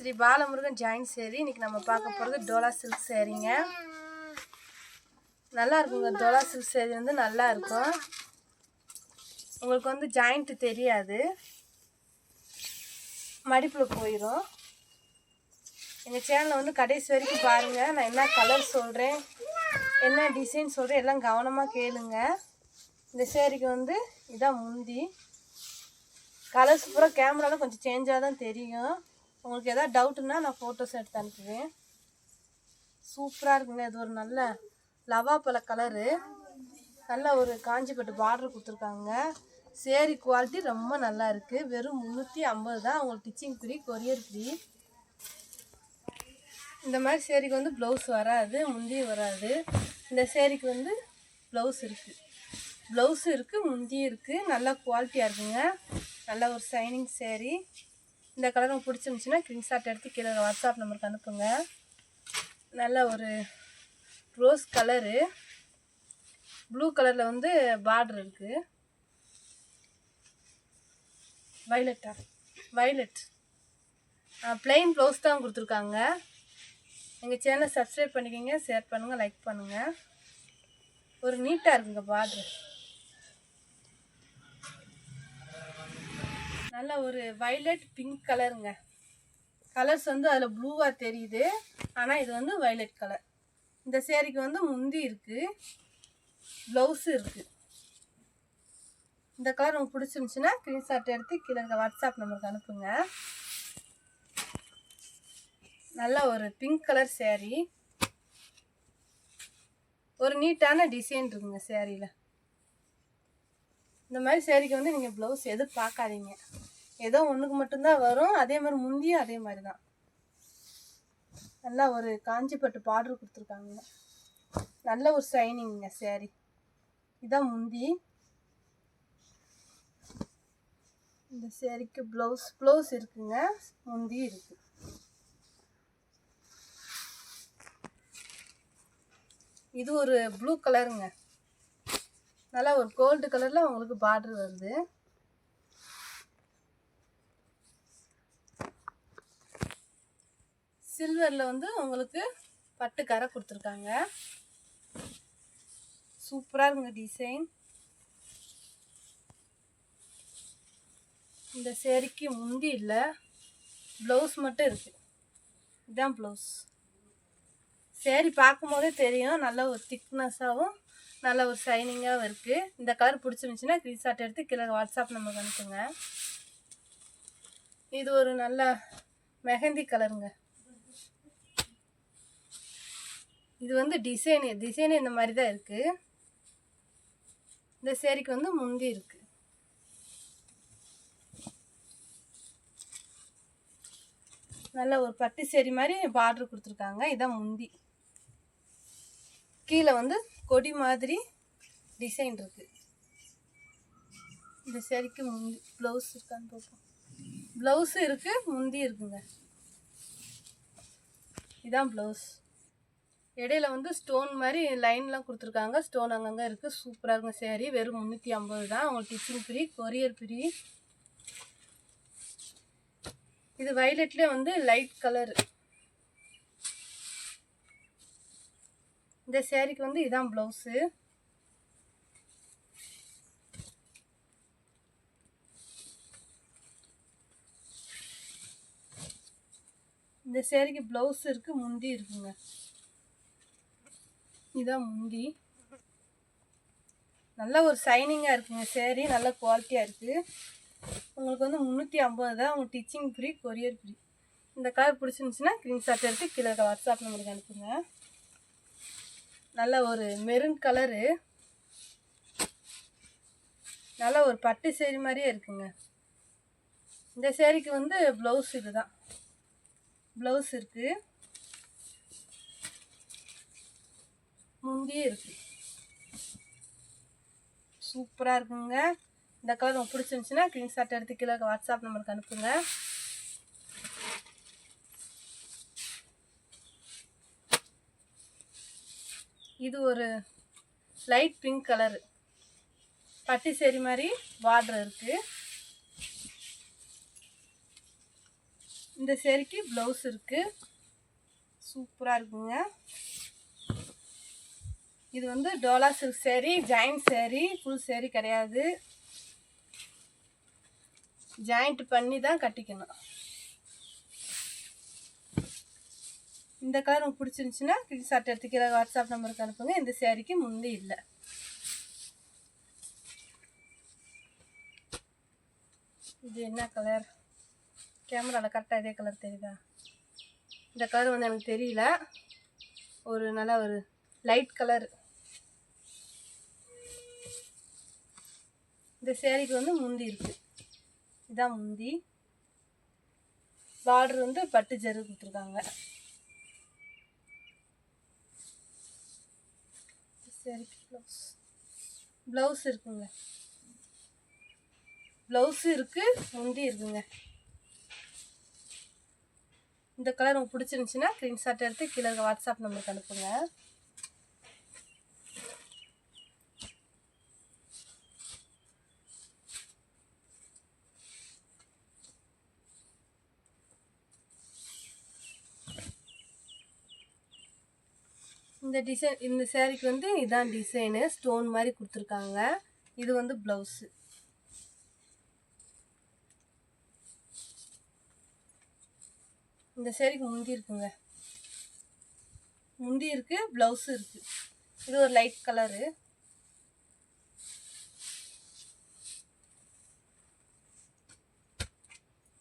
Sri Balamurugan join sari. இன்றைக்கி நம்ம பார்க்க போகிறது டோலா சில்க் சேரீங்க. நல்லா இருக்குங்க. டோலா சில்க் சேரீ வந்து நல்லா இருக்கும். உங்களுக்கு வந்து ஜாயிண்ட்டு தெரியாது, மடிப்பில் போயிடும். எங்கள் சேனலை வந்து கடைசி வரைக்கும் பாருங்கள். நான் என்ன கலர் சொல்கிறேன், என்ன டிசைன் சொல்கிறேன் எல்லாம் கவனமாக கேளுங்க. இந்த சேரீக்கு வந்து இதான் முந்தி. கலர்ஸ் பூரா கேமராவில் கொஞ்சம் சேஞ்சாக தான் தெரியும். உங்களுக்கு எதாவது டவுட்டுன்னா நான் ஃபோட்டோஸ் எடுத்து அனுப்புவேன். சூப்பராக இருக்குங்க. இது ஒரு நல்ல லவாப்பழ கலரு, நல்ல ஒரு காஞ்சிப்பட்டு பார்டர் கொடுத்துருக்காங்க. சேரீ குவாலிட்டி ரொம்ப நல்லா இருக்குது. வெறும் 350 தான். உங்களுக்கு டிச்சிங் ஃப்ரீ, கொரியர் ஃப்ரீ. இந்த மாதிரி சேரீக்கு வந்து ப்ளவுஸ் வராது, முந்தியும் வராது. இந்த சேரீக்கு வந்து ப்ளவுஸ் இருக்குது, முந்தியும் இருக்குது. நல்லா குவாலிட்டியாக இருக்குங்க. நல்ல ஒரு ஷைனிங் சேரீ. இந்த கலர் உங்களுக்கு பிடிச்சிருந்துச்சின்னா ஸ்க்ரீன்ஷாட் எடுத்து கீழே வாட்ஸ்அப் நம்பருக்கு அனுப்புங்க. நல்ல ஒரு ரோஸ் கலரு, ப்ளூ கலரில் வந்து பார்டர் இருக்குது. வைலட் ப்ளைன் ப்ளவுஸ் தான் கொடுத்துருக்காங்க. எங்கள் சேனலை சப்ஸ்கிரைப் பண்ணிக்கோங்க, ஷேர் பண்ணுங்கள், லைக் பண்ணுங்கள். ஒரு நீட்டாக இருக்குங்க பார்டர். நல்ல ஒரு வைலட் பிங்க் கலருங்க. கலர்ஸ் வந்து அதில் ப்ளூவாக தெரியுது, ஆனால் இது வந்து வைலட் கலர். இந்த சேரீக்கு வந்து முந்தி இருக்குது, ப்ளவுஸு இருக்குது. இந்த கலர் உங்களுக்கு பிடிச்சிருந்துச்சின்னா ஸ்க்ரீன்ஷாட் எடுத்து கீழே இருக்க வாட்ஸ்அப் நம்பருக்கு அனுப்புங்க. நல்ல ஒரு பிங்க் கலர் சேரீ. ஒரு நீட்டான டிசைன் இருக்குங்க சேரீயில். இந்த மாதிரி சேரீக்கு வந்து நீங்கள் ப்ளவுஸ் எதிர்பார்க்காதீங்க, ஏதோ ஒன்றுக்கு மட்டும்தான் வரும். அதே மாதிரி முந்தியும் அதே மாதிரி தான். நல்லா ஒரு காஞ்சிப்பட்டு பார்டர் கொடுத்துருக்காங்க. நல்ல ஒரு ஷைனிங்க சேரீ. இதான் முந்தி. இந்த சேரீக்கு ப்ளவுஸ் இருக்குங்க, முந்தி இருக்குது. இது ஒரு ப்ளூ கலருங்க. நல்லா ஒரு கோல்டு கலரில் உங்களுக்கு பார்டர் வருது. சில்வரில் வந்து உங்களுக்கு பட்டு கரை கொடுத்துருக்காங்க. சூப்பராக இருக்குங்க டிசைன். இந்த சேரீக்கு முந்தி இல்லை, ப்ளவுஸ் மட்டும் இருக்குது. இதுதான் ப்ளவுஸ். சேரீ பார்க்கும் போதே தெரியும், நல்ல ஒரு திக்னஸாகவும் நல்ல ஒரு ஷைனிங்காகவும் இருக்குது. இந்த கலர் பிடிச்சிருந்துச்சின்னா ஸ்க்ரீன்ஷாட் எடுத்து கீழே வாட்ஸ்அப் நம்பருக்கு அனுப்புங்க. இது ஒரு நல்ல மெஹந்தி கலருங்க. இது வந்து டிசைனு இந்த மாதிரி தான் இருக்குது. இந்த சேரீக்கு வந்து முந்தி இருக்குது. நல்ல ஒரு பட்டு சேரீ மாதிரி பார்டர் கொடுத்துருக்காங்க. இதான் முந்தி. கீழே வந்து கொடி மாதிரி டிசைன் இருக்குது. இந்த சேரீக்கு முந்தி ப்ளவுஸ் இருக்கான்னு பார்ப்போம். ப்ளவுஸு இருக்குது, முந்தி இருக்குங்க. இதான் ப்ளவுஸ். இடையில வந்து ஸ்டோன் மாதிரி லைன்லாம் கொடுத்துருக்காங்க. ஸ்டோன் அங்கங்கே இருக்குது. சூப்பராக இருக்குங்க சேரீ. வெறும் 350 தான். உங்களுக்கு டிச்சிங் ஃப்ரீ, கொரியர் ஃப்ரீ. இது வைலட்லேயே வந்து லைட் கலரு. இந்த சேரீக்கு வந்து இதான் ப்ளவுஸு. இந்த சேரீக்கு ப்ளவுஸ் இருக்குது, முந்தி இருக்குங்க. இதான் முந்தி. நல்ல ஒரு ஷைனிங்காக இருக்குங்க சேரீ. நல்ல குவாலிட்டியாக இருக்குது. உங்களுக்கு வந்து 350 தான். உங்களுக்கு டிச்சிங் ஃப்ரீ, கொரியர் ஃப்ரீ. இந்த கலர் பிடிச்சிருந்துச்சின்னா ஸ்க்ரீன்ஷாட் எடுத்து கீழே வாட்ஸ்அப் நம்பருக்கு அனுப்புங்க. நல்ல ஒரு மெரூன் கலரு, நல்ல ஒரு பட்டு சேரீ மாதிரியே இருக்குங்க. இந்த சேரீக்கு வந்து ப்ளவுஸ் இதுதான். ப்ளவுஸ் இருக்குது, முந்தியே இருக்குது. சூப்பராக இருக்குங்க. இந்த கலர் உங்களுக்கு பிடிச்சிருந்துச்சின்னா ஸ்க்ரீன்ஷாட் எடுத்து கீழே வாட்ஸ்அப் நம்பருக்கு அனுப்புங்க. இது ஒரு லைட் பிங்க் கலரு, பட்டு சேரீ மாதிரி பார்டர் இருக்குது. இந்த சேரீக்கு ப்ளவுஸ் இருக்குது, சூப்பராக இருக்குங்க. இது வந்து Dola silk sari, joint sari, full sari கிடையாது. ஜாயிண்ட் பண்ணி தான் கட்டிக்கணும். இந்த கலர் உங்களுக்கு பிடிச்சிருந்துச்சுன்னா ஸ்க்ரீன்ஷாட் எடுத்துக்கிற வாட்ஸ்அப் நம்பருக்கு அனுப்புங்க. இந்த சேரீக்கு முந்தி இல்லை. இது என்ன கலர்? கேமராவில் கரெக்டாக இதே கலர் தெரியுதா? இந்த கலர் வந்து எனக்கு தெரியல. ஒரு நல்ல ஒரு லைட் கலர். இந்த சேரீக்கு வந்து முந்தி இருக்கு. இதான் முந்தி. பார்டர் வந்து பட்டு ஜரு கொடுத்துருக்காங்க. சேரீக்கு ப்ளவுஸ் இருக்குங்க. ப்ளவுஸு இருக்குது, முந்தி இருக்குங்க. இந்த கலர் உங்களுக்கு பிடிச்சிருந்துச்சின்னா ஸ்க்ரீன்ஷாட் எடுத்து கீழே வாட்ஸ்அப் நம்பருக்கு அனுப்புங்க. இந்த டிசைன், இந்த சேரீக்கு வந்து இதான் டிசைனு, ஸ்டோன் மாதிரி கொடுத்துருக்காங்க. இது வந்து ப்ளவுஸு. இந்த சேரீக்கு முந்தி இருக்குங்க. முந்தி இருக்குது, ப்ளவுஸு இருக்குது. இது ஒரு லைட் கலரு.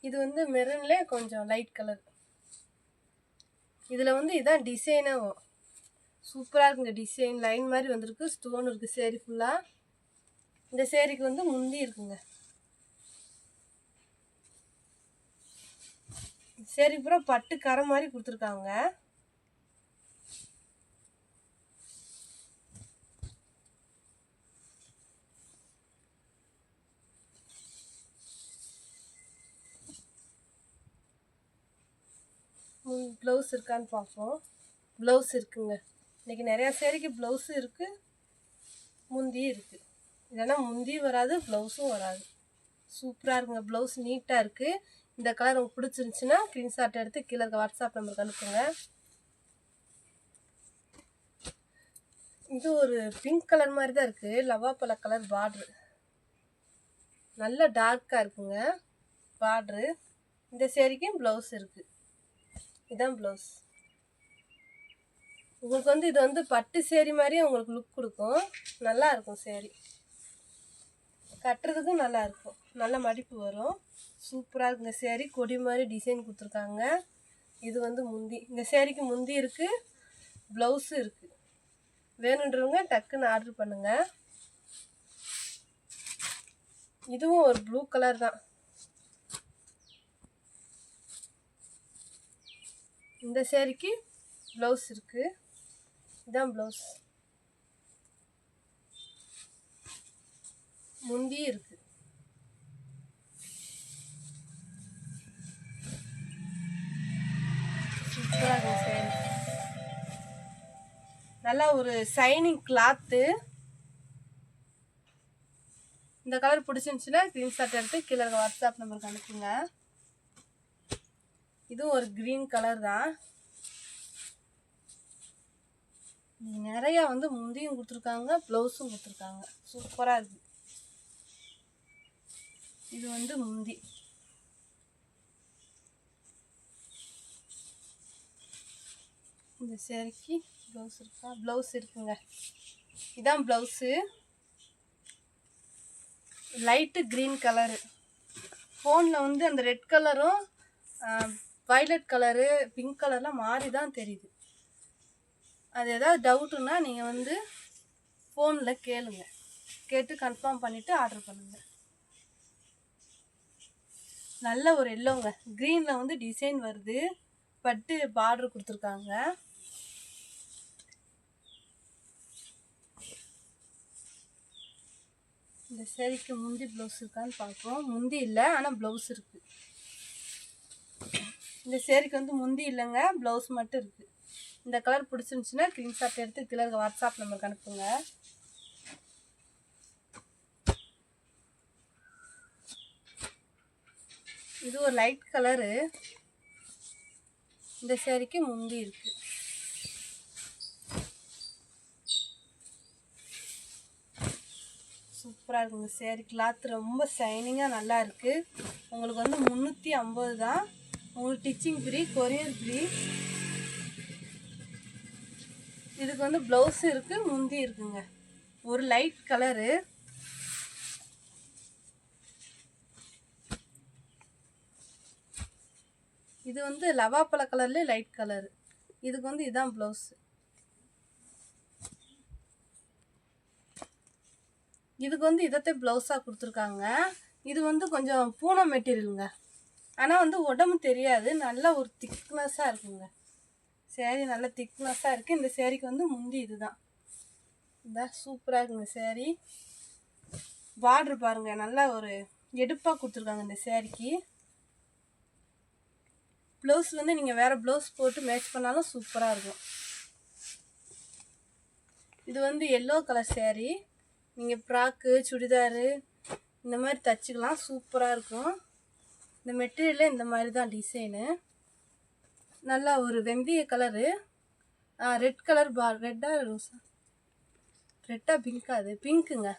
இது வந்து மெரூன்லே கொஞ்சம் லைட் கலர். இதில் வந்து இதான் டிசைனாகும். சூப்பராக இருக்குங்க. டிசைன் லைன் மாதிரி வந்திருக்கு, ஸ்டோன் இருக்குது சேரீ ஃபுல்லாக. இந்த சேரீக்கு வந்து முந்தி இருக்குங்க. சேரீ பூரா பட்டு கரை மாதிரி கொடுத்துருக்காங்க. ப்ளவுஸ் இருக்கான்னு பார்ப்போம். ப்ளவுஸ் இருக்குங்க. இன்றைக்கி நிறையா சேரீக்கு ப்ளவுஸு இருக்குது, முந்தியும் இருக்குது. இல்லைன்னா முந்தியும் வராது, ப்ளவுஸும் வராது. சூப்பராக இருக்குங்க. ப்ளவுஸ் நீட்டாக இருக்குது. இந்த கலர் உங்களுக்கு பிடிச்சிருந்துச்சின்னா ஸ்க்ரீன்ஷாட் எடுத்து கீழே இருக்க வாட்ஸ்அப் நம்பருக்கு அனுப்புங்க. இது ஒரு பிங்க் கலர் மாதிரி தான் இருக்குது, லவாப்பழ கலர் பார்ட்ரு. நல்ல டார்க்காக இருக்குங்க பார்ட்ரு. இந்த சேரீக்கும் ப்ளவுஸ் இருக்குது. இதுதான் ப்ளவுஸ். உங்களுக்கு வந்து இது வந்து பட்டு சேரீ மாதிரியே உங்களுக்கு லுக் கொடுக்கும். நல்லா இருக்கும் சேரீ, கட்டுறதுக்கும் நல்லா இருக்கும். நல்ல மடிப்பு வரும். சூப்பராக இருக்குங்க சேரீ. கொடி மாதிரி டிசைன் கொடுத்துருக்காங்க. இது வந்து முந்தி. இந்த சேரீக்கு முந்தி இருக்குது, ப்ளவுஸும் இருக்குது. வேணுன்றவங்க டக்குன்னு ஆர்டர் பண்ணுங்கள். இதுவும் ஒரு ப்ளூ கலர் தான். இந்த சேரீக்கு ப்ளவுஸ் இருக்குது. இதான் ப்ளவுஸ். முந்தி இருக்குது. சூப்பராக இருக்கும் சேரீ. நல்லா ஒரு ஷைனிங் கிளாத்து. இந்த கலர் பிடிச்சிருந்துச்சுன்னா ஸ்க்ரீன்ஷாட் எடுத்து கீழே வாட்ஸ்அப் நம்பருக்கு அனுப்புங்க. இதுவும் ஒரு க்ரீன் கலர் தான். நிறையா வந்து முந்தியும் கொடுத்துருக்காங்க, ப்ளவுஸும் கொடுத்துருக்காங்க. சூப்பராக இருக்குது. இது வந்து முந்தி. இந்த சேரீக்கு ப்ளவுஸ் இருக்கா? ப்ளவுஸ் இருக்குங்க. இதான் ப்ளவுஸு. Light green colour. ஃபோனில் வந்து அந்த ரெட் கலரும் வயலட் கலரு, பிங்க் கலர்லாம் மாறி தான் தெரியுது. அது ஏதாவது டவுட்டுன்னா நீங்கள் வந்து ஃபோனில் கேளுங்க, கேட்டு கன்ஃபார்ம் பண்ணிவிட்டு ஆர்டர் பண்ணுங்கள். நல்ல ஒரு எல்லோங்க. க்ரீனில் வந்து டிசைன் வருது, பட்டு பார்டர் கொடுத்துருக்காங்க. இந்த சேரீக்கு முந்தி ப்ளவுஸ் இருக்கான்னு பார்ப்போம். முந்தி இல்லை, ஆனால் ப்ளவுஸ் இருக்குது. இந்த சேரீக்கு வந்து முந்தி இல்லைங்க, ப்ளவுஸ் மட்டும் இருக்குது. இந்த கலர் பிடிச்சிருந்துச்சுன்னா ஸ்க்ரீன்ஷாட் எடுத்து கீழே வாட்ஸ்அப் நம்பருக்கு அனுப்புங்க. இது ஒரு லைட் கலரு. இந்த சேரீக்கு முந்தி இருக்குது. சூப்பராக இருக்குங்க சேரீ. கிளாத் ரொம்ப ஷைனிங்காக நல்லா இருக்குது. உங்களுக்கு வந்து 350 தான். உங்களுக்கு ஸ்டிச்சிங் ஃப்ரீ, கொரியர் ஃப்ரீ. இதுக்கு வந்து ப்ளவுஸு இருக்குது, முந்தி இருக்குங்க. ஒரு லைட் கலரு. இது வந்து லவாப்பழ கலர்லேயே லைட் கலரு. இதுக்கு வந்து இதான் ப்ளவுஸு. இதுக்கு வந்து இதத்தை ப்ளவுஸாக கொடுத்துருக்காங்க. இது வந்து கொஞ்சம் பூனம் மெட்டீரியலுங்க. ஆனால் வந்து உடம்பு தெரியாது, நல்ல ஒரு திக்னஸாக இருக்குங்க சேரீ. நல்ல திக்னஸாக இருக்குது. இந்த சேரீக்கு வந்து முந்தி இதுதான். இதான் சூப்பராக இருக்குங்க சேரீ. பார்ட்ரு பாருங்கள், நல்லா ஒரு எடுப்பாக கொடுத்துருக்காங்க இந்த சேரீக்கு. ப்ளவுஸ் வந்து நீங்கள் வேறு ப்ளவுஸ் போட்டு மேட்ச் பண்ணாலும் சூப்பராக இருக்கும். இது வந்து எல்லோ கலர் சேரீ. நீங்கள் ஃப்ராக்கு, சுடிதாரு இந்த மாதிரி தைச்சிக்கலாம், சூப்பராக இருக்கும். இந்த மெட்டீரியலே இந்த மாதிரி தான் டிசைனு. நல்லா ஒரு வெந்தய கலரு, ரெட் கலர் ரெட்டா ரோஸா, ரெட்டா பிங்க்கா, அது பிங்க்குங்க.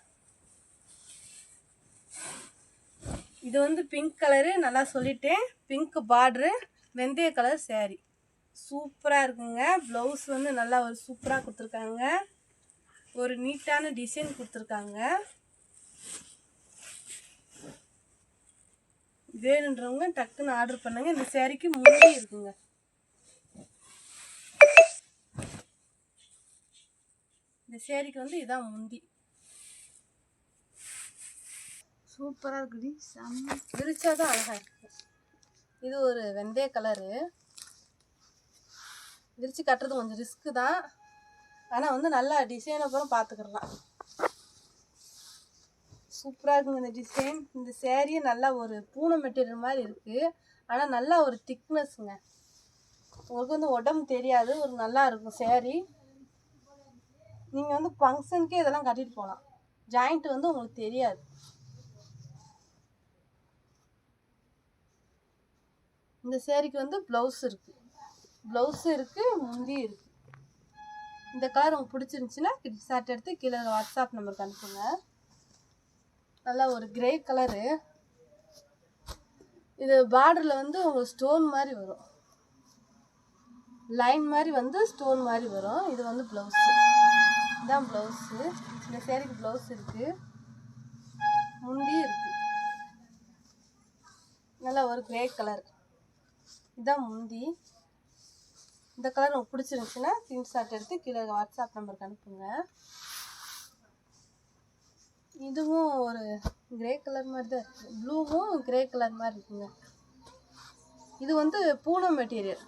இது வந்து பிங்க் கலரு, நல்லா சொல்லிட்டேன். பிங்க் பார்ட்ரு, வெந்தய கலர் சேரீ. சூப்பராக இருக்குங்க. ப்ளவுஸ் வந்து நல்லா ஒரு சூப்பராக கொடுத்துருக்காங்க. ஒரு நீட்டான டிசைன் கொடுத்துருக்காங்க. வேணுன்றவங்க டக்குன்னு ஆர்டர் பண்ணுங்க. இந்த சேரீக்கு முந்தி இருக்குங்க. இந்த சேரீக்கு வந்து இதான் முந்தி. சூப்பராக இருக்குடி, செம்ம விரிச்சாதான் அழகாக இருக்குது. இது ஒரு வெந்தய கலரு. விரிச்சு கட்டுறது கொஞ்சம் ரிஸ்க்கு தான், ஆனால் வந்து நல்லா டிசைன் அப்புறம் பார்த்துக்கிடலாம். சூப்பராக இருக்குங்க இந்த டிசைன். இந்த சேரீ நல்லா ஒரு பூனை மெட்டீரியல் மாதிரி இருக்குது, ஆனால் நல்லா ஒரு திக்னஸ்ங்க. உங்களுக்கு வந்து உடம்பு தெரியாது, ஒரு நல்லா இருக்கும் சேரீ. நீங்கள் வந்து ஃபங்க்ஷனுக்கே இதெல்லாம் கட்டிட்டு போகலாம். ஜாயிண்ட் வந்து உங்களுக்கு தெரியாது. இந்த சேரீக்கு வந்து ப்ளவுஸ் இருக்குது, முந்தி இருக்குது. இந்த கலர் உங்களுக்கு பிடிச்சிருந்துச்சின்னா ஸ்கிரீன்ஷாட் எடுத்து கீழே வாட்ஸ்அப் நம்பருக்கு அனுப்புங்க. நல்லா ஒரு கிரே கலரு. இது பார்டரில் வந்து உங்களுக்கு ஸ்டோன் மாதிரி வரும், லைன் மாதிரி வந்து ஸ்டோன் மாதிரி வரும். இது வந்து ப்ளவுஸு, இதுதான் ப்ளவுஸு. இந்த சேரீக்கு ப்ளவுஸ் இருக்குது, முந்தி இருக்குது. நல்லா ஒரு கிரே கலர், இதுதான் முந்தி. இந்த கலர் உங்களுக்கு பிடிச்சிருந்துச்சின்னா ஸ்கிரீன்ஷாட் எடுத்து கீழே வாட்ஸ்அப் நம்பருக்கு அனுப்புங்க. இதுவும் ஒரு கிரே கலர் மாதிரி தான் இருக்குது, ப்ளூவும் கிரே கலர் மாதிரி இருக்குங்க. இது வந்து பூனம் மெட்டீரியல்,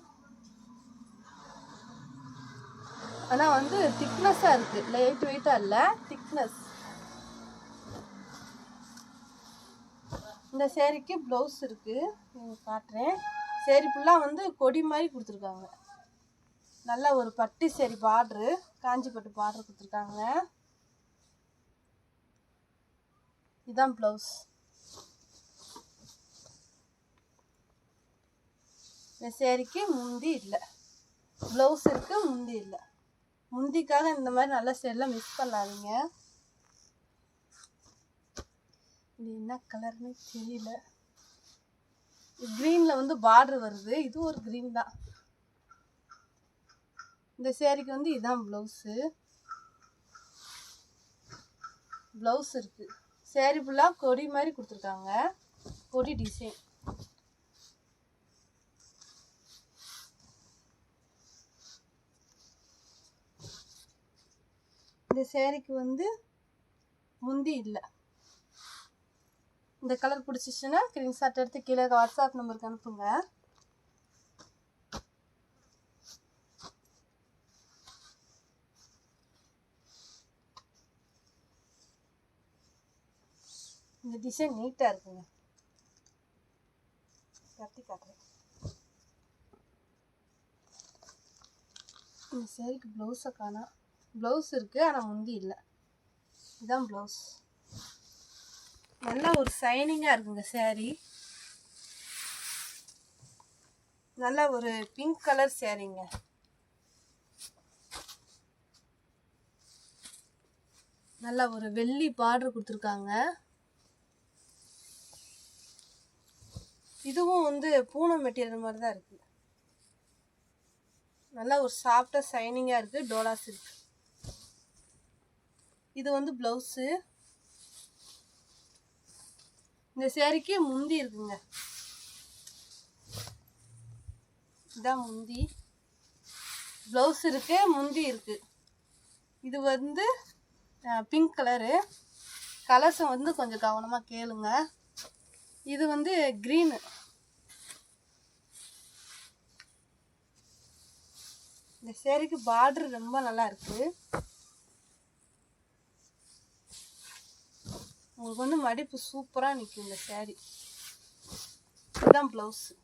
ஆனால் வந்து திக்னஸாக இருக்குது, லைட் வெயிட்டாக இல்லை, திக்னஸ். இந்த சேரீக்கு ப்ளவுஸ் இருக்குது, நீங்கள் காட்டுறேன். சேரீ ஃபுல்லாக வந்து கொடி மாதிரி கொடுத்துருக்காங்க. நல்லா ஒரு பட்டு சேரீ பார்ட்ரு, காஞ்சி பட்டு பார்ட்ரு கொடுத்துருக்காங்க. இதுதான் ப்ளவுஸ். இந்த சேரீக்கு முந்தி இல்லை, ப்ளவுஸ் இருக்குது, முந்தி இல்லை. முந்திக்காக இந்த மாதிரி நல்ல சேரீலாம் மிஸ் பண்ணாதீங்க. இது என்ன கலர்னு தெரியல. க்ரீனில் வந்து பார்டர் வருது, இது ஒரு க்ரீன் தான். இந்த சேரீக்கு வந்து இதுதான் ப்ளவுஸு. ப்ளவுஸ் இருக்குது. சேரீ ஃபுல்லாக கொடி மாதிரி கொடுத்துருக்காங்க, கொடி டிசைன். இந்த சேரீக்கு வந்து முந்தி இல்லை. இந்த கலர் பிடிச்சிச்சுன்னா ஸ்க்ரீன்ஷாட் எடுத்து கீழே வாட்ஸ்அப் நம்பருக்கு அனுப்புங்க. இந்த டிசைன் நீட்டாக இருக்குங்க, கட்டி காட்டுறேன். இந்த சேரீக்கு ப்ளவுஸை காணா. ப்ளவுஸ் இருக்குது ஆனால் முந்தி இல்லை. இதுதான் ப்ளவுஸ். நல்லா ஒரு ஷைனிங்காக இருக்குங்க சேரீ. நல்ல ஒரு பிங்க் கலர் சேரீங்க. நல்ல ஒரு வெள்ளி பார்டர் கொடுத்துருக்காங்க. இதுவும் வந்து பூனம் மெட்டீரியல் மாதிரி தான் இருக்குது. நல்லா ஒரு சாஃப்டாக ஷைனிங்காக இருக்குது. டோலா சில்க். இது வந்து ப்ளவுஸு. இந்த சேரீக்கு முந்தி இருக்குங்க. இதான் முந்தி. ப்ளவுஸ் இருக்கு, முந்தி இருக்கு. இது வந்து பிங்க் கலரு. கலர்ஸை வந்து கொஞ்சம் கவனமாக கேளுங்க. இது வந்து க்ரீனு. இந்த சேரீக்கு பார்டர் ரொம்ப நல்லா இருக்குது. உங்களுக்கு வந்து மடிப்பு சூப்பராக நிற்கும் இந்த சேரீ. இதுதான் ப்ளவுஸு.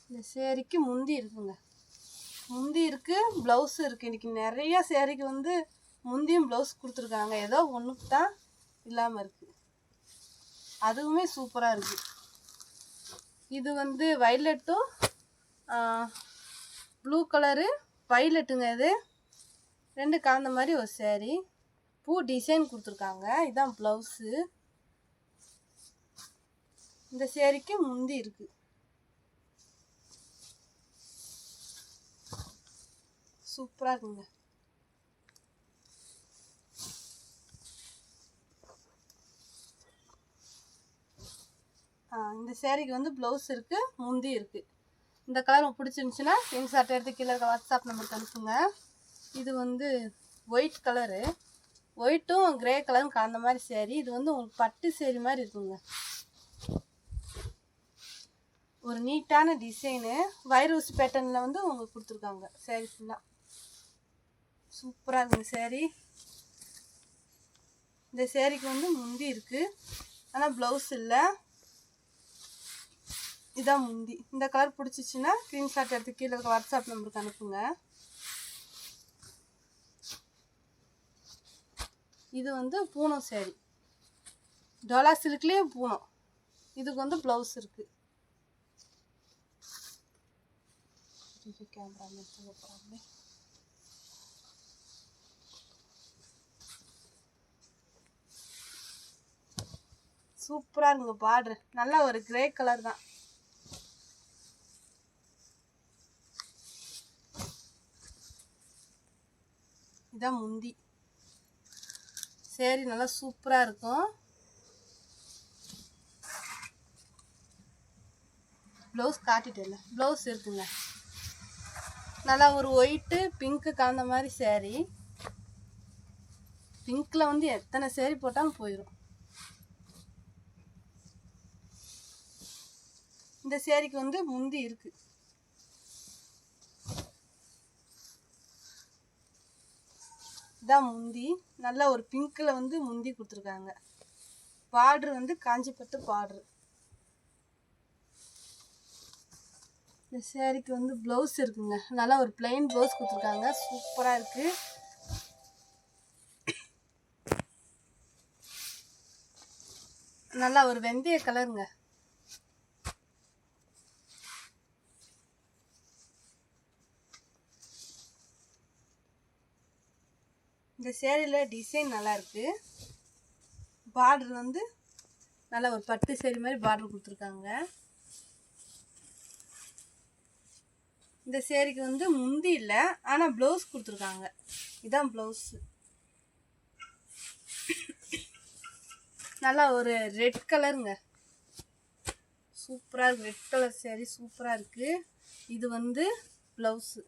இந்த சேரீக்கு முந்தி இருக்குங்க. முந்தி இருக்குது, ப்ளவுஸு இருக்குது. இன்றைக்கி நிறையா சேரீக்கு வந்து முந்தியும் ப்ளவுஸ் கொடுத்துருக்காங்க. ஏதோ ஒன்றுக்கு தான் இல்லாமல் இருக்குது. அதுவுமே சூப்பராக இருக்குது. இது வந்து வைலட்டும் ப்ளூ கலரு வைலட்டுங்க. இது ரெண்டு கலந்த மாதிரி ஒரு சேரீ. பூ டிசைன் கொடுத்துருக்காங்க. இதுதான் ப்ளவுஸு. இந்த சேரீக்கு முந்தி இருக்குது. சூப்பராக இருக்குங்க. இந்த சேரீக்கு வந்து ப்ளவுஸ் இருக்குது, முந்தி இருக்குது. இந்த கலர் உங்களுக்கு பிடிச்சிருந்துச்சின்னா ஸ்க்ரீன்ஷாட் எடுத்து கீழே இருக்க வாட்ஸ்அப் நம்பருக்கு அனுப்புங்க. இது வந்து ஒயிட் கலரு. ஒயிட்டும் கிரே கலரும் கலந்த மாதிரி சேரீ. இது வந்து உங்களுக்கு பட்டு சேரீ மாதிரி இருக்குங்க. ஒரு நீட்டான டிசைனு வைரூஸ் பேட்டர்னில் வந்து உங்களுக்கு கொடுத்துருக்காங்க. சேரீ ஃபுல்லாக சூப்பராக இருக்குங்க சேரீ. இந்த சேரீக்கு வந்து முந்தி இருக்குது, ஆனால் ப்ளவுஸ் இல்லை. இதான் முந்தி. இந்த கலர் பிடிச்சிச்சின்னா ஸ்க்ரீன்ஷாட் எடுத்து கீழே இருக்க வாட்ஸ்அப் நம்பருக்கு அனுப்புங்க. இது வந்து பூனம் சேரீ. டோலா சில்க்லேயே பூனம். இதுக்கு வந்து ப்ளவுஸ் இருக்குது. கேமரா போகிறாங்க. சூப்பராக இருக்குங்க. பார்டர் நல்லா ஒரு கிரே கலர் தான். இதான் முந்தி. சேரீ நல்லா சூப்பராக இருக்கும். ப்ளவுஸ் காட்டிட்டேன்ல, ப்ளவுஸ் இருக்குங்க. நல்லா ஒரு ஒயிட்டு பிங்க்கு கலந்த மாதிரி சேரீ. பிங்க்கில் வந்து எத்தனை சேரீ போட்டாலும் போயிடும். இந்த சேரீக்கு வந்து முந்தி இருக்குது. இதான் முந்தி. நல்லா ஒரு பிங்க்கில் வந்து முந்தி கொடுத்துருக்காங்க. பார்ட்ரு வந்து காஞ்சிப்பட்டு பார்ட்ரு. இந்த சேரீக்கு வந்து ப்ளவுஸ் இருக்குங்க. நல்லா ஒரு பிளைன் ப்ளவுஸ் கொடுத்துருக்காங்க. சூப்பராக இருக்குது. நல்லா ஒரு வெந்தய கலருங்க. இந்த சேரீயில் டிசைன் நல்லா இருக்குது. பார்டர் வந்து நல்லா ஒரு பட்டு சேரீ மாதிரி பார்டர் கொடுத்துருக்காங்க. இந்த சேரீக்கு வந்து முந்தி இல்லை, ஆனால் ப்ளவுஸ் கொடுத்துருக்காங்க. இதுதான் ப்ளவுஸு. நல்லா ஒரு ரெட் கலருங்க. சூப்பராக இருக்குது. ரெட் கலர் சேரீ சூப்பராக இருக்குது. இது வந்து ப்ளவுஸு.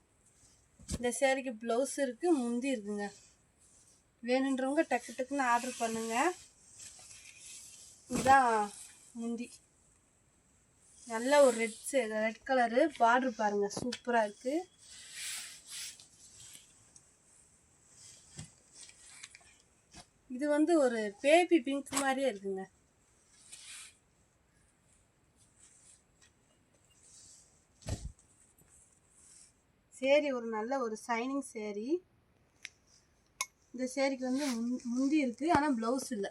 இந்த சேரீக்கு ப்ளவுஸ் இருக்குது, முந்தி இருக்குங்க. வேணுன்றவங்க டக்கு டக்குன்னு ஆர்டர் பண்ணுங்கள். இதுதான் முந்தி. நல்ல ஒரு ரெட் கலரு. பார்டர் பாருங்கள், சூப்பராக இருக்குது. இது வந்து ஒரு பேபி பிங்க் மாதிரியே இருக்குங்க. சேரீ ஒரு நல்ல ஒரு ஷைனிங் சேரீ. இந்த சேரீக்கு வந்து முந்தி இருக்குது, ஆனால் ப்ளவுஸ் இல்லை.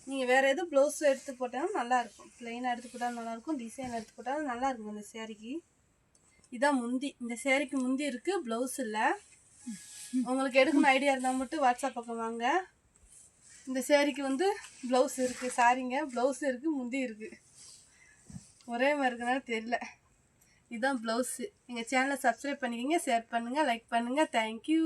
நீங்கள் வேறு எதுவும் ப்ளவுஸ் எடுத்து போட்டாலும் நல்லாயிருக்கும். ப்ளெயினாக எடுத்து போட்டாலும் நல்லாயிருக்கும், டிசைன் எடுத்து போட்டாலும் நல்லாயிருக்கும் இந்த சேரீக்கு. இதான் முந்தி. இந்த சேரீக்கு முந்தி இருக்குது, ப்ளவுஸ் இல்லை. உங்களுக்கு எடுக்கணும் ஐடியா இருந்தால் மட்டும் வாட்ஸ்அப் பக்கம் வாங்க. இந்த சேரீக்கு வந்து ப்ளவுஸ் இருக்குது. சாரிங்க, ப்ளவுஸ் இருக்குது, முந்தி இருக்குது. ஒரே மாதிரி இருக்குனால தெரியல. இதுதான் ப்ளவுஸு. எங்கள் சேனலை சப்ஸ்கிரைப் பண்ணிக்கிங்க, ஷேர் பண்ணுங்கள், லைக் பண்ணுங்கள். தேங்க்யூ.